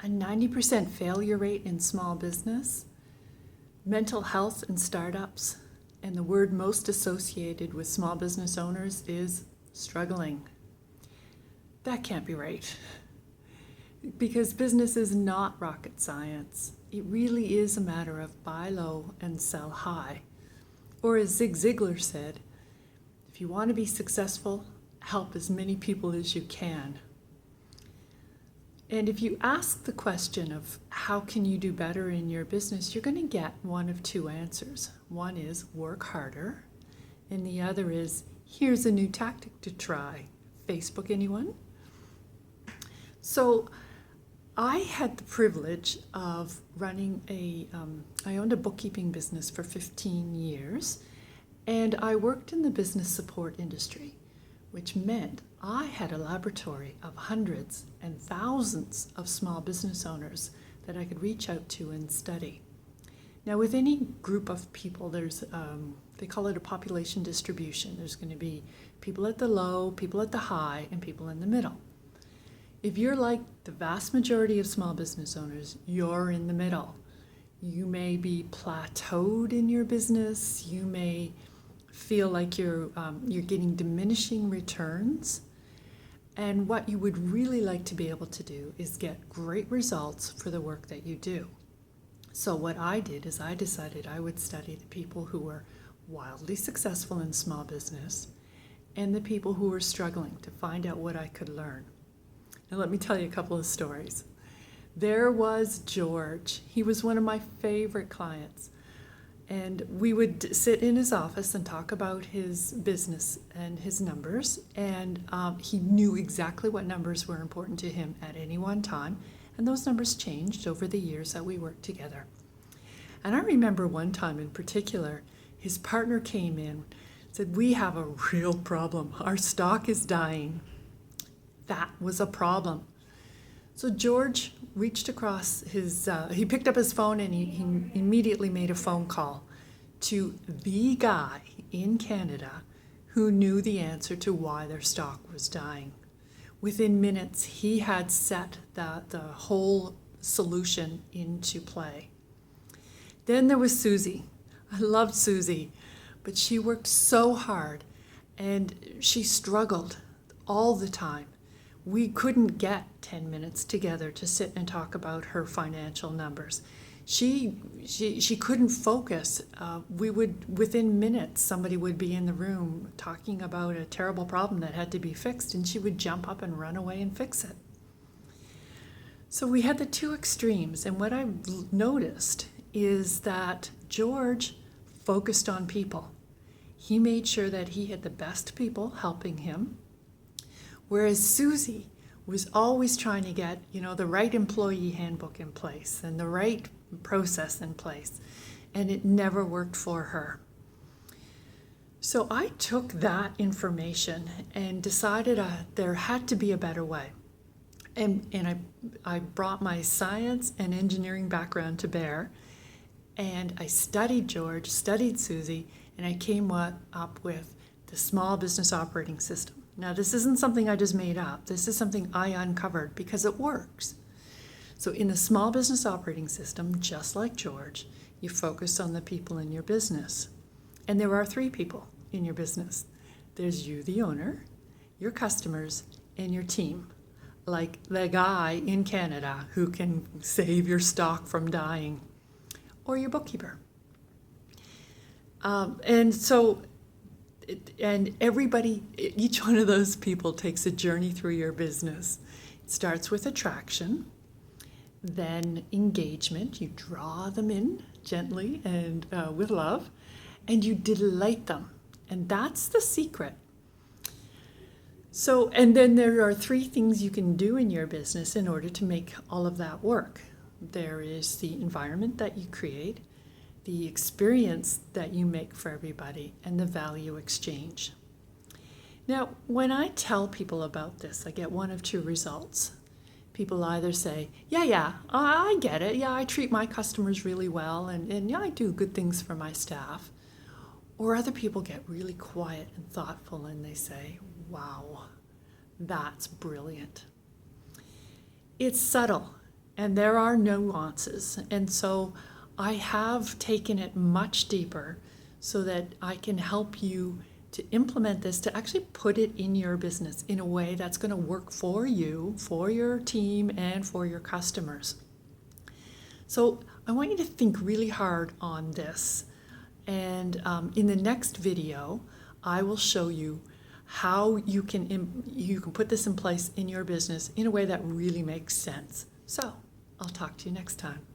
a 90% failure rate in small business, mental health in startups, and the word most associated with small business owners is struggling. That can't be right. Because business is not rocket science. It really is a matter of buy low and sell high. Or as Zig Ziglar said, if you want to be successful, help as many people as you can. And if you ask the question of how can you do better in your business, you're going to get one of two answers. One is work harder, and the other is here's a new tactic to try. Facebook, anyone? So I had the privilege of running I owned a bookkeeping business for 15 years, and I worked in the business support industry, which meant I had a laboratory of hundreds and thousands of small business owners that I could reach out to and study. Now, with any group of people, there's, they call it a population distribution. There's going to be people at the low, people at the high, and people in the middle. If you're like the vast majority of small business owners, you're in the middle. You may be plateaued in your business. You may feel like you're getting diminishing returns. And what you would really like to be able to do is get great results for the work that you do. So what I did is I decided I would study the people who were wildly successful in small business and the people who were struggling to find out what I could learn. Now let me tell you a couple of stories. There was George. He was one of my favorite clients. And we would sit in his office and talk about his business and his numbers. And he knew exactly what numbers were important to him at any one time. And those numbers changed over the years that we worked together. And I remember one time in particular, his partner came in and said, "We have a real problem. Our stock is dying." That was a problem. So George reached across he picked up his phone and he immediately made a phone call to the guy in Canada who knew the answer to why their stock was dying. Within minutes, he had set the whole solution into play. Then there was Susie. I loved Susie, but she worked so hard and she struggled all the time. We couldn't get 10 minutes together to sit and talk about her financial numbers. She couldn't focus. Within minutes, somebody would be in the room talking about a terrible problem that had to be fixed, and she would jump up and run away and fix it. So we had the two extremes, and what I've noticed is that George focused on people. He made sure that he had the best people helping him, whereas Susie was always trying to get, the right employee handbook in place and the right process in place, and it never worked for her. So I took that information and decided there had to be a better way. And I brought my science and engineering background to bear, and I studied George, studied Susie, and I came up with the Small Business Operating System. Now, this isn't something I just made up. This is something I uncovered because it works. So in the Small Business Operating System, just like George, you focus on the people in your business. And there are 3 people in your business. There's you, the owner, your customers, and your team. Like the guy in Canada who can save your stock from dying, or your bookkeeper. And everybody, each one of those people takes a journey through your business. It starts with attraction, then engagement. You draw them in gently and with love, and you delight them. And that's the secret. So, and then there are 3 things you can do in your business in order to make all of that work. There is the environment that you create, the experience that you make for everybody, and the value exchange. Now, when I tell people about this, I get one of 2 results. People either say, yeah, I get it. Yeah, I treat my customers really well, and yeah, I do good things for my staff. Or other people get really quiet and thoughtful, and they say, wow, that's brilliant. It's subtle, and there are nuances. And so I have taken it much deeper so that I can help you to implement this, to actually put it in your business in a way that's going to work for you, for your team, and for your customers. So I want you to think really hard on this. And in the next video, I will show you how you can put this in place in your business in a way that really makes sense. So I'll talk to you next time.